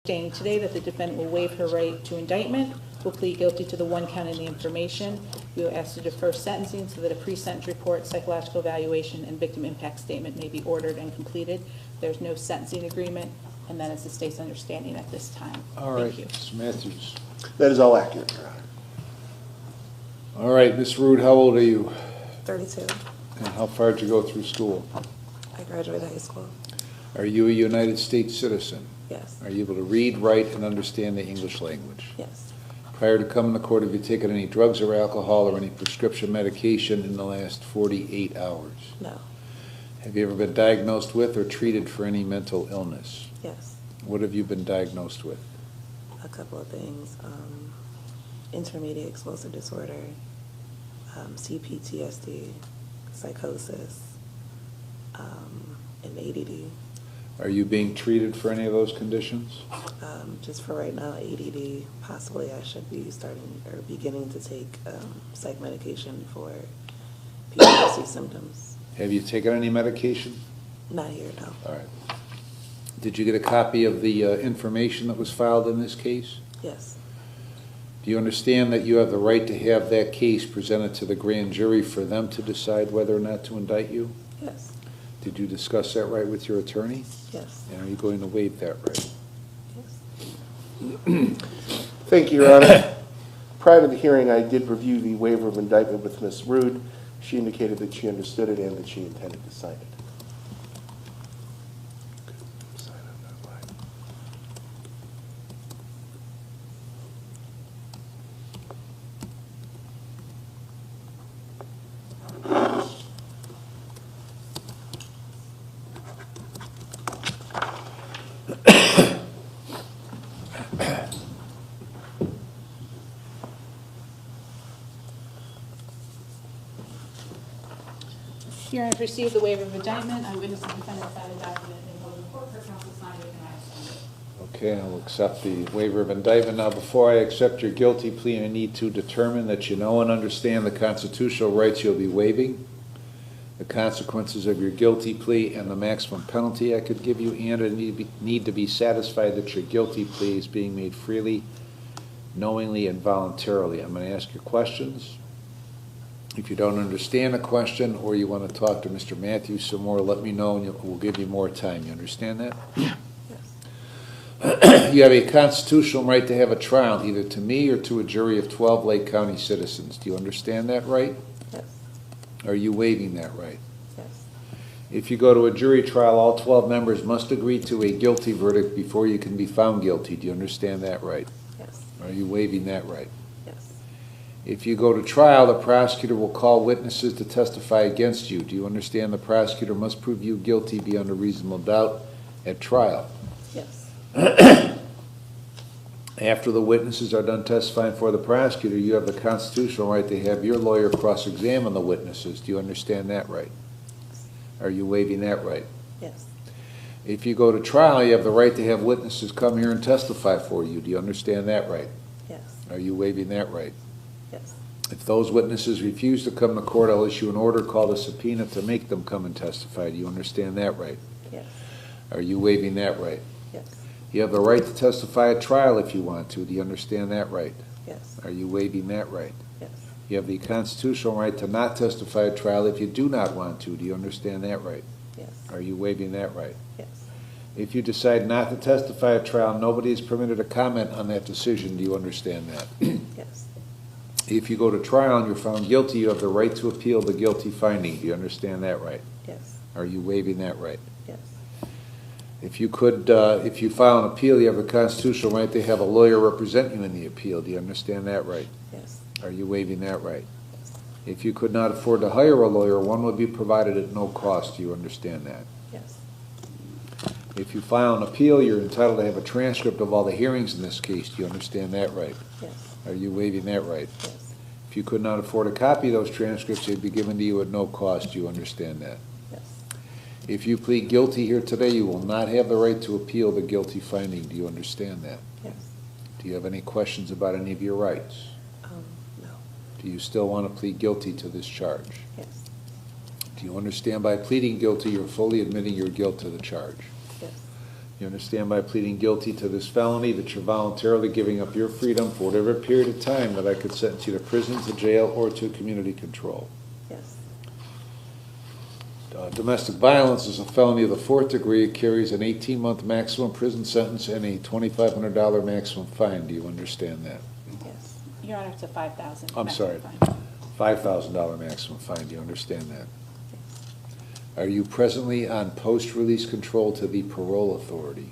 Stating today that the defendant will waive her right to indictment, will plead guilty to the one count in the information. We will ask to defer sentencing so that a pre-sentence report, psychological evaluation, and victim impact statement may be ordered and completed. There's no sentencing agreement, and that is the state's understanding at this time. All right, Thank you. Mr. Matthews. That is all accurate, Your Honor. All right, Ms. Rude, how old are you? 32. And how far did you go through school? I graduated high school. Are you a United States citizen? Yes. Are you able to read, write, and understand the English language? Yes. Prior to coming to court, have you taken any drugs or alcohol or any prescription medication in the last 48 hours? No. Have you ever been diagnosed with or treated for any mental illness? Yes. What have you been diagnosed with? A couple of things. Intermediate explosive disorder, CPTSD, psychosis, and ADD. Are you being treated for any of those conditions? Just for right now, ADD. Possibly I should be starting or beginning to take psych medication for PTSD symptoms. Have you taken any medication? Not here, no. All right. Did you get a copy of the information that was filed in this case? Yes. Do you understand that you have the right to have that case presented to the grand jury for them to decide whether or not to indict you? Yes. Did you discuss that right with your attorney? Yes. And are you going to waive that right? Yes. Thank you, Your Honor. Prior to the hearing, I did review the waiver of indictment with Ms. Rude. She indicated that she understood it and that she intended to sign it. Sign on that line. Here I have received the waiver of indictment. I witness the defendant sign the document and hold the court. Her counsel signed it, and I signed it. Okay, I'll accept the waiver of indictment. Now, before I accept your guilty plea, I need to determine that you know and understand the constitutional rights you'll be waiving, the consequences of your guilty plea, and the maximum penalty I could give you, and I need to be satisfied that your guilty plea is being made freely, knowingly, and voluntarily. I'm going to ask you questions. If you don't understand a question or you want to talk to Mr. Matthews some more, let me know and we'll give you more time. You understand that? Yes. You have a constitutional right to have a trial, either to me or to a jury of 12 Lake County citizens. Do you understand that right? Yes. Are you waiving that right? Yes. If you go to a jury trial, all 12 members must agree to a guilty verdict before you can be found guilty. Do you understand that right? Yes. Are you waiving that right? Yes. If you go to trial, the prosecutor will call witnesses to testify against you. Do you understand the prosecutor must prove you guilty beyond a reasonable doubt at trial? Yes. After the witnesses are done testifying for the prosecutor, you have the constitutional right to have your lawyer cross-examine the witnesses. Do you understand that right? Are you waiving that right? Yes. If you go to trial, you have the right to have witnesses come here and testify for you. Do you understand that right? Yes. Are you waiving that right? Yes. If those witnesses refuse to come to court, I'll issue an order called a subpoena to make them come and testify. Do you understand that right? Yes. Are you waiving that right? Yes. You have the right to testify at trial if you want to. Do you understand that right? Yes. Are you waiving that right? Yes. You have the constitutional right to not testify at trial if you do not want to. Do you understand that right? Yes. Are you waiving that right? Yes. If you decide not to testify at trial, nobody is permitted to comment on that decision. Do you understand that? Yes. If you go to trial and you're found guilty, you have the right to appeal the guilty finding. Do you understand that right? Yes. Are you waiving that right? Yes. If you file an appeal, you have a constitutional right to have a lawyer represent you in the appeal. Do you understand that right? Yes. Are you waiving that right? Yes. If you could not afford to hire a lawyer, one would be provided at no cost. Do you understand that? Yes. If you file an appeal, you're entitled to have a transcript of all the hearings in this case. Do you understand that right? Yes. Are you waiving that right? Yes. If you could not afford a copy of those transcripts, they'd be given to you at no cost. Do you understand that? Yes. If you plead guilty here today, you will not have the right to appeal the guilty finding. Do you understand that? Yes. Do you have any questions about any of your rights? No. Do you still want to plead guilty to this charge? Yes. Do you understand by pleading guilty, you're fully admitting your guilt to the charge? Yes. You understand by pleading guilty to this felony that you're voluntarily giving up your freedom for whatever period of time that I could sentence you to prison, to jail, or to community control. Yes. Domestic violence is a felony of the 4th degree. It carries an 18-month maximum prison sentence and a $2,500 maximum fine. Do you understand that? Yes. Your Honor, it's a $5,000. I'm sorry. maximum fine. $5,000 maximum fine. Do you understand that? Are you presently on post-release control to the parole authority?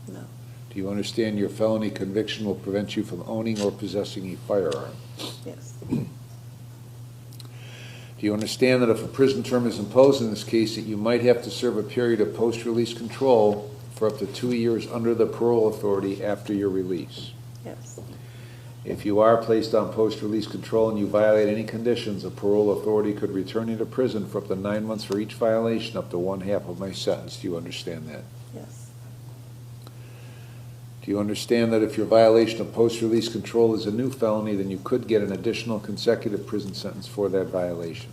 No. Do you understand your felony conviction will prevent you from owning or possessing a firearm? Yes. Do you understand that if a prison term is imposed in this case, that you might have to serve a period of post-release control for up to 2 years under the parole authority after your release? Yes. If you are placed on post-release control and you violate any conditions, a parole authority could return you to prison for up to 9 months for each violation, up to 1/2 of my sentence. Do you understand that? Yes. Do you understand that if your violation of post-release control is a new felony, then you could get an additional consecutive prison sentence for that violation?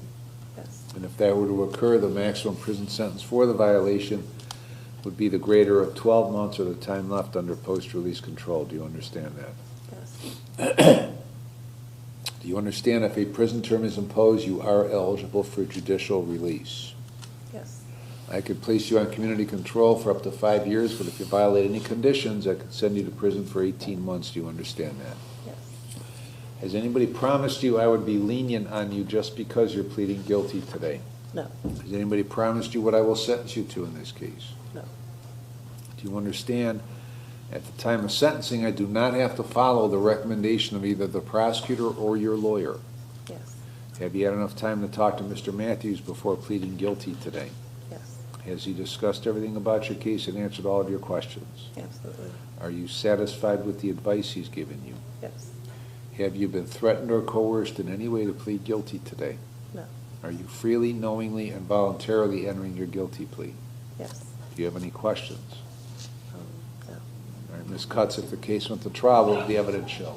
Yes. And if that were to occur, the maximum prison sentence for the violation would be the greater of 12 months or the time left under post-release control. Do you understand that? Yes. Do you understand if a prison term is imposed, you are eligible for judicial release? Yes. I could place you on community control for up to 5 years, but if you violate any conditions, I could send you to prison for 18 months. Do you understand that? Yes. Has anybody promised you I would be lenient on you just because you're pleading guilty today? No. Has anybody promised you what I will sentence you to in this case? No. Do you understand, at the time of sentencing, I do not have to follow the recommendation of either the prosecutor or your lawyer? Yes. Have you had enough time to talk to Mr. Matthews before pleading guilty today? Yes. Has he discussed everything about your case and answered all of your questions? Absolutely. Are you satisfied with the advice he's given you? Yes. Have you been threatened or coerced in any way to plead guilty today? No. Are you freely, knowingly, and voluntarily entering your guilty plea? Yes. Do you have any questions? No. All right, Ms. Cutts, if the case went to trial, what would the evidence show?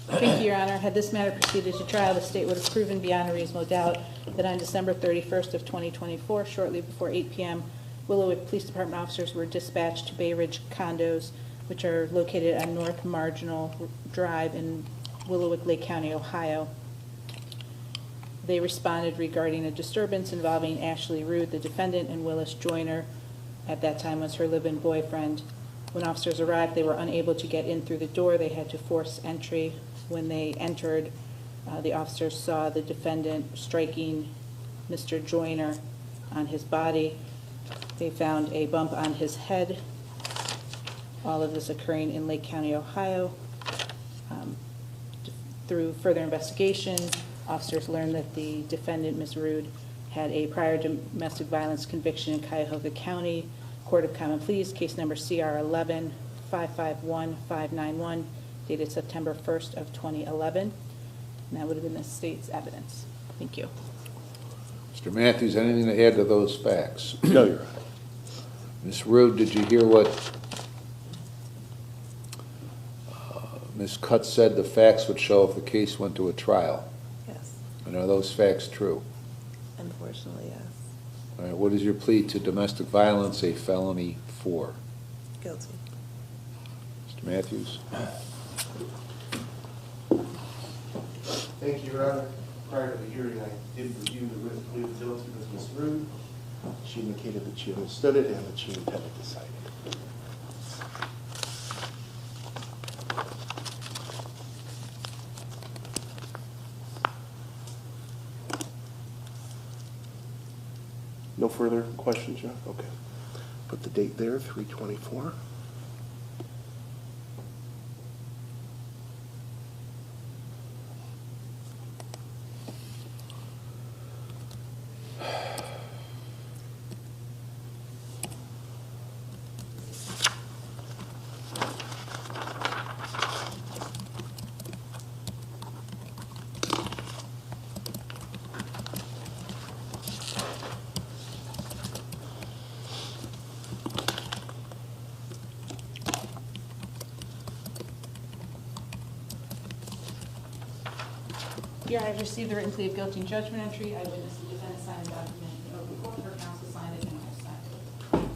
Thank you, Your Honor. Had this matter proceeded to trial, the state would have proven beyond a reasonable doubt that on December 31st of 2024, shortly before 8 p.m., Willowick Police Department officers were dispatched to Bay Ridge condos, which are located on North Marginal Drive in Willowick, Lake County, Ohio. They responded regarding a disturbance involving Ashley Rood, the defendant, and Willis Joyner, at that time was her live-in boyfriend. When officers arrived, they were unable to get in through the door. They had to force entry. When they entered, the officers saw the defendant striking Mr. Joyner on his body. They found a bump on his head. All of this occurring in Lake County, Ohio. Through further investigation, officers learned that the defendant, Ms. Rood, had a prior domestic violence conviction in Cuyahoga County Court of Common Pleas, case number CR 11-551591, dated September 1st of 2011. And that would have been the state's evidence. Thank you. Mr. Matthews, anything to add to those facts? No, Your Honor. Ms. Rood, did you hear what Ms. Cutts said the facts would show if the case went to a trial? Yes. And are those facts true? Unfortunately, yes. All right, what is your plea to domestic violence a felony for? Guilty. Mr. Matthews? Thank you, Your Honor. Prior to the hearing, I did review the written plea of guilty with Ms. Rood. She indicated that she understood it and that she intended to sign it. No further questions, John? Okay. Put the date there, 3/24. Your Honor, I've received the written plea of guilty and judgment entry. I witnessed the defendant sign the document in open court. Her counsel signed it and I signed it.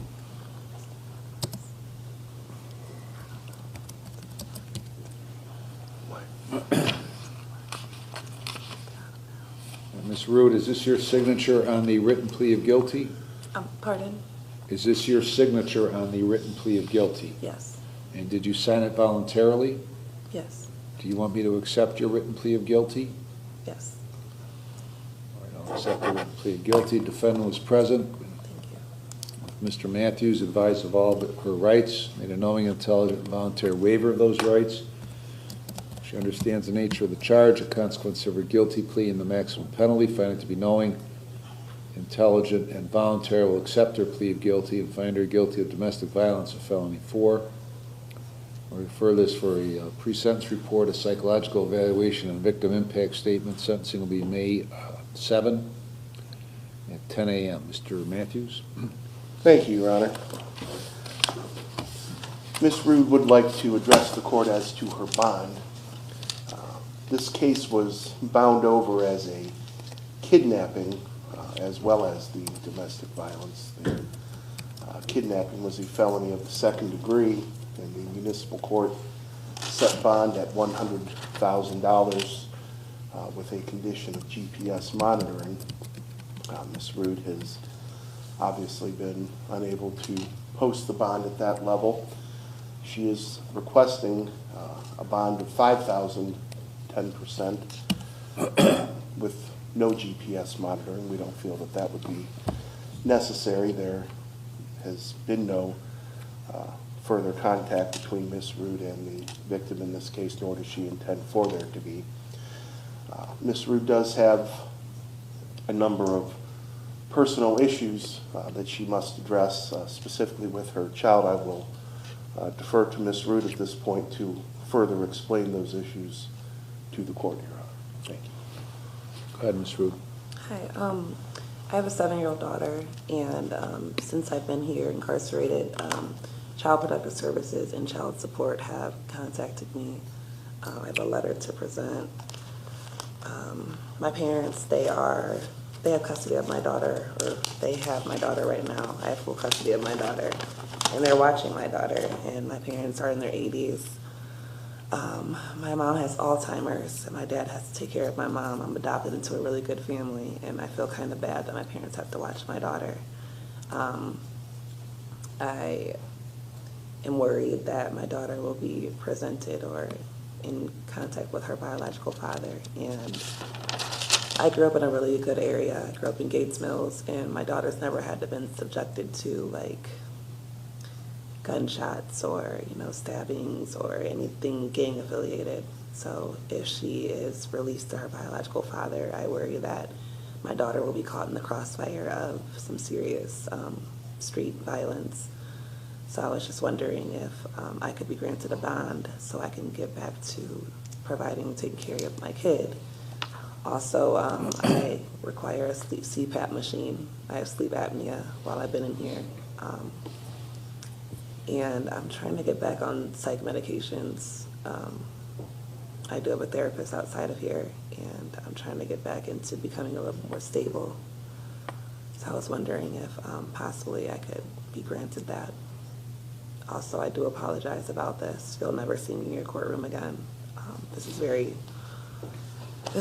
Ms. Root, is this your signature on the written plea of guilty? Pardon? Is this your signature on the written plea of guilty? Yes. And did you sign it voluntarily? Yes. Do you want me to accept your written plea of guilty? Yes. All right, I'll accept the written plea of guilty. Defendant was present. Thank you. Mr. Matthews advised of all but her rights, made a knowing, intelligent, and voluntary waiver of those rights. She understands the nature of the charge, the consequence of her guilty plea, and the maximum penalty. Find it to be knowing, intelligent, and voluntary, will accept her plea of guilty and find her guilty of domestic violence, a felony 4. We'll refer this for a pre-sentence report, a psychological evaluation, and victim impact statement. Sentencing will be May 7 at 10 a.m. Mr. Matthews? Thank you, Your Honor. Ms. Rood would like to address the court as to her bond. This case was bound over as a kidnapping as well as the domestic violence. The kidnapping was a felony of the 2nd degree, and the municipal court set bond at $100,000 with a condition of GPS monitoring. Ms. Rood has obviously been unable to post the bond at that level. She is requesting a bond of $5,000, 10%, with no GPS monitoring. We don't feel that that would be necessary. There has been no further contact between Ms. Rood and the victim in this case, nor does she intend for there to be. Ms. Rood does have a number of personal issues that she must address, specifically with her child. I will defer to Ms. Rood at this point to further explain those issues to the court, Your Honor. Thank you. Go ahead, Ms. Rood. Hi. I have a 7-year-old daughter, and since I've been here incarcerated, Child Protective Services and Child Support have contacted me. I have a letter to present. My parents, they have custody of my daughter, or they have my daughter right now. I have full custody of my daughter, and they're watching my daughter, and my parents are in their 80s. My mom has Alzheimer's, and my dad has to take care of my mom. I'm adopted into a really good family, and I feel kind of bad that my parents have to watch my daughter. I am worried that my daughter will be presented or in contact with her biological father. And I grew up in a really good area. I grew up in Gates Mills, and my daughter's never had to been subjected to like gunshots or, stabbings or anything gang affiliated. So if she is released to her biological father, I worry that my daughter will be caught in the crossfire of some serious street violence. So I was just wondering if I could be granted a bond so I can get back to taking care of my kid. Also, I require a CPAP machine. I have sleep apnea while I've been in here. And I'm trying to get back on psych medications. I do have a therapist outside of here, and I'm trying to get back into becoming a little more stable. So I was wondering if possibly I could be granted that. Also, I do apologize about this. You'll never see me in your courtroom again. This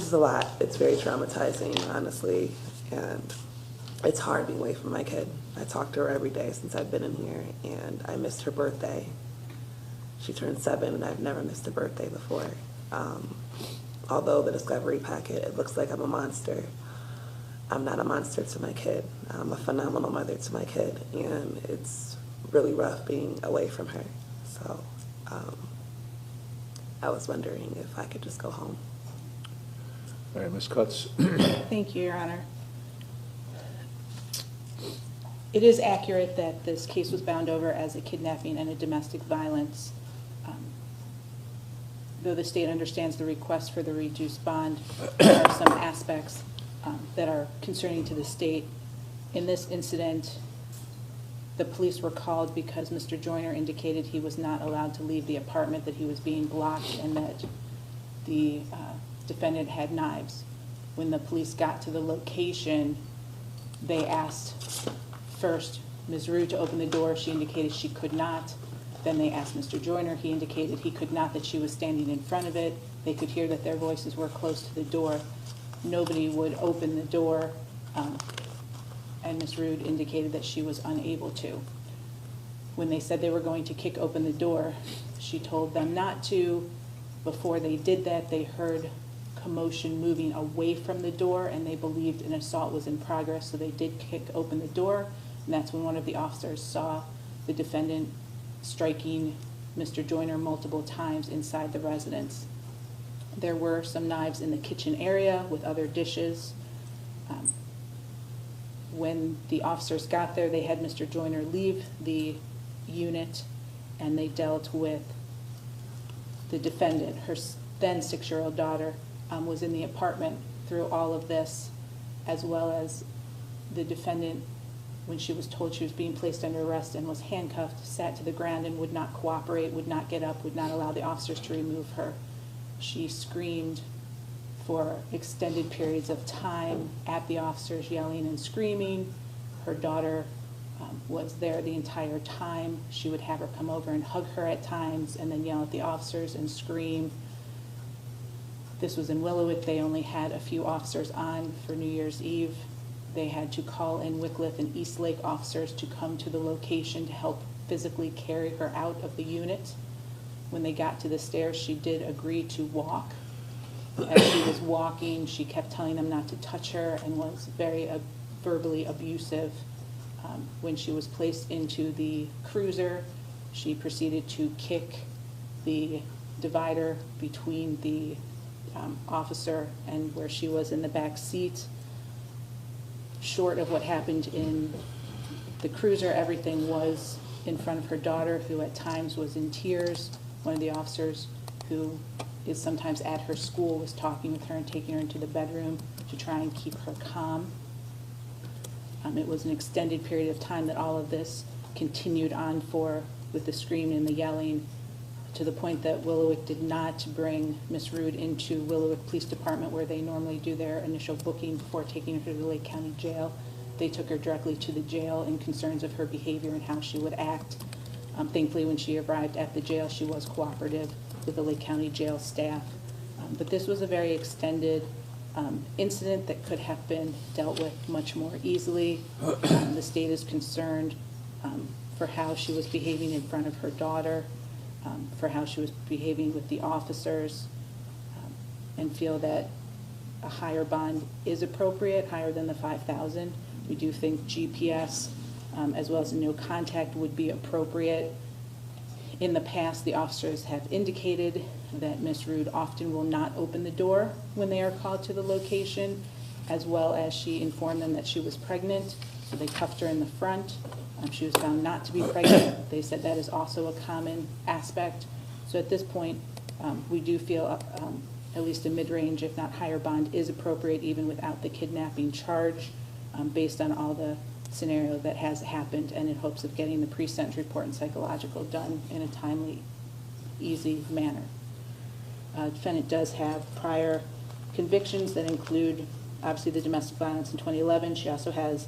is a lot. It's very traumatizing, honestly, and it's hard being away from my kid. I talk to her every day since I've been in here, and I missed her birthday. She turned 7, and I've never missed a birthday before. Although the discovery packet, it looks like I'm a monster. I'm not a monster to my kid. I'm a phenomenal mother to my kid, and it's really rough being away from her. So I was wondering if I could just go home. All right, Ms. Cutts. Thank you, Your Honor. It is accurate that this case was bound over as a kidnapping and a domestic violence. Though the state understands the request for the reduced bond, there are some aspects that are concerning to the state. In this incident, the police were called because Mr. Joyner indicated he was not allowed to leave the apartment, that he was being blocked, and that the defendant had knives. When the police got to the location, they asked first Ms. Rue to open the door. She indicated she could not. Then they asked Mr. Joyner. He indicated he could not, that she was standing in front of it. They could hear that their voices were close to the door. Nobody would open the door, and Ms. Rude indicated that she was unable to. When they said they were going to kick open the door, she told them not to. Before they did that, they heard commotion moving away from the door, and they believed an assault was in progress, so they did kick open the door, and that's when one of the officers saw the defendant striking Mr. Joyner multiple times inside the residence. There were some knives in the kitchen area with other dishes. When the officers got there, they had Mr. Joyner leave the unit, and they dealt with the defendant. Her then 6-year-old daughter was in the apartment through all of this, as well as the defendant, when she was told she was being placed under arrest and was handcuffed, sat to the ground and would not cooperate, would not get up, would not allow the officers to remove her. She screamed for extended periods of time at the officers, yelling and screaming. Her daughter was there the entire time. She would have her come over and hug her at times and then yell at the officers and scream. This was in Willowick. They only had a few officers on for New Year's Eve. They had to call in Wickliffe and Eastlake officers to come to the location to help physically carry her out of the unit. When they got to the stairs, she did agree to walk. As she was walking, she kept telling them not to touch her and was very verbally abusive. When she was placed into the cruiser, she proceeded to kick the divider between the officer and where she was in the back seat. Short of what happened in the cruiser, everything was in front of her daughter, who at times was in tears. One of the officers, who is sometimes at her school, was talking with her and taking her into the bedroom to try and keep her calm. It was an extended period of time that all of this continued on for, with the screaming and the yelling, to the point that Willowick did not bring Ms. Rude into Willowick Police Department, where they normally do their initial booking before taking her to the Lake County Jail. They took her directly to the jail in concerns of her behavior and how she would act. Thankfully, when she arrived at the jail, she was cooperative with the Lake County Jail staff. But this was a very extended incident that could have been dealt with much more easily. The state is concerned for how she was behaving in front of her daughter, for how she was behaving with the officers, and feel that a higher bond is appropriate, higher than the $5,000. We do think GPS, as well as no contact, would be appropriate. In the past, the officers have indicated that Ms. Rude often will not open the door when they are called to the location, as well as she informed them that she was pregnant, so they cuffed her in the front. She was found not to be pregnant. They said that is also a common aspect. So at this point, we do feel at least a mid-range, if not higher bond, is appropriate even without the kidnapping charge, based on all the scenario that has happened, and in hopes of getting the pre-sentence report and psychological done in a timely, easy manner. Defendant does have prior convictions that include, obviously, the domestic violence in 2011. She also has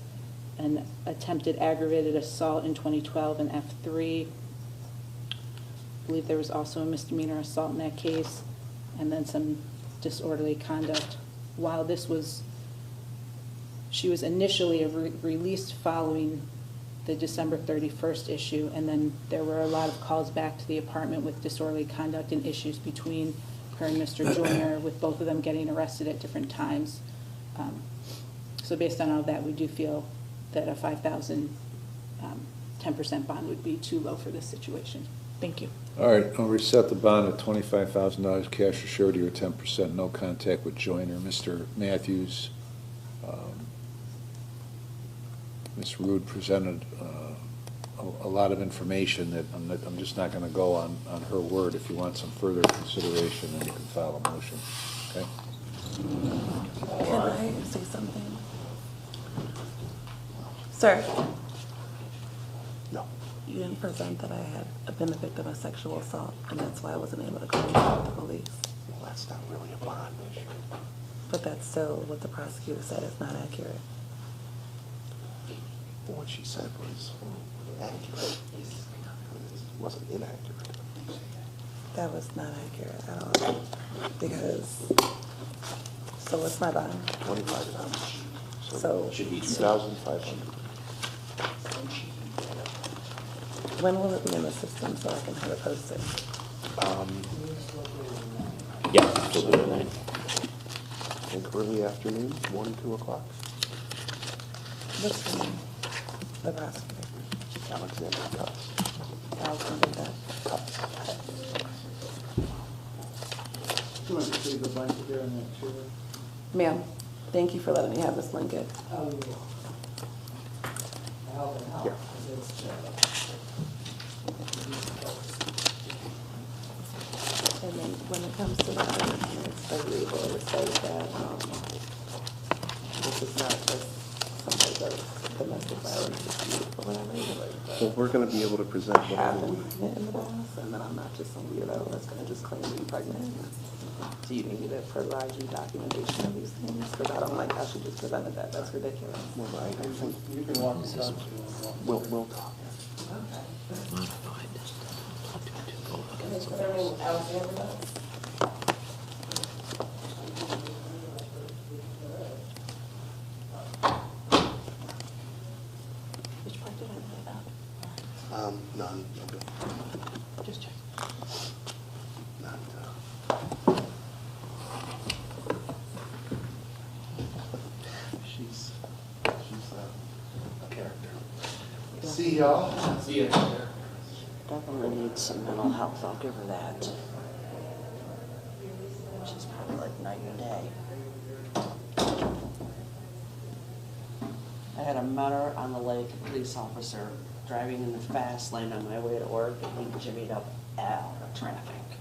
an attempted aggravated assault in 2012 in F3. I believe there was also a misdemeanor assault in that case, and then some disorderly conduct. While this was, she was initially released following the December 31st issue, and then there were a lot of calls back to the apartment with disorderly conduct and issues between her and Mr. Joyner, with both of them getting arrested at different times. So based on all of that, we do feel that a $5,000 10% bond would be too low for this situation. Thank you. All right, I'll reset the bond at $25,000 cash or surety or 10%, no contact with Joyner. Mr. Matthews, Ms. Rude presented a lot of information that I'm just not going to go on her word. If you want some further consideration, then you can file a motion, okay? Can I say something? Sir, No. you didn't present that I had been the victim of sexual assault, and that's why I wasn't able to contact the police. Well, that's not really a bond issue. But that's still what the prosecutor said is not accurate. What she said was accurate. wasn't inaccurate. That was not accurate at all, because, so what's my bond? $25. So, $2,500. when will it be in the system so I can have it posted? Yeah, absolutely. I think early afternoon, 1, 2 o'clock. What's the name? The prosecutor. Alexander Cuts. Alexander Dutt. Do you want to see the blanket there in that chair? Ma'am, thank you for letting me have this blanket. Oh, you will. Help and help. Here. And then when it comes to the arguments, are you able to say that, this is not just somebody's domestic violence dispute or whatever, Well, we're going to be able to present whatever happened we... in the past, and then I'm not just some weirdo that's gonna just claim to be pregnant. Do you need me to provide you documentation of these things? Because I don't like how she just presented that, that's ridiculous. Well, I think You can walk and talk. we'll talk. Can they put her name Alexander Dutt? Which part did I leave out? None. Okay. Just check. Not, she's a character. See y'all. See ya. Definitely needs some mental health, I'll give her that. She's probably like night and day. I had a Mutter on the Lake police officer driving in the fast lane on my way to work, and he jimmied up out of traffic.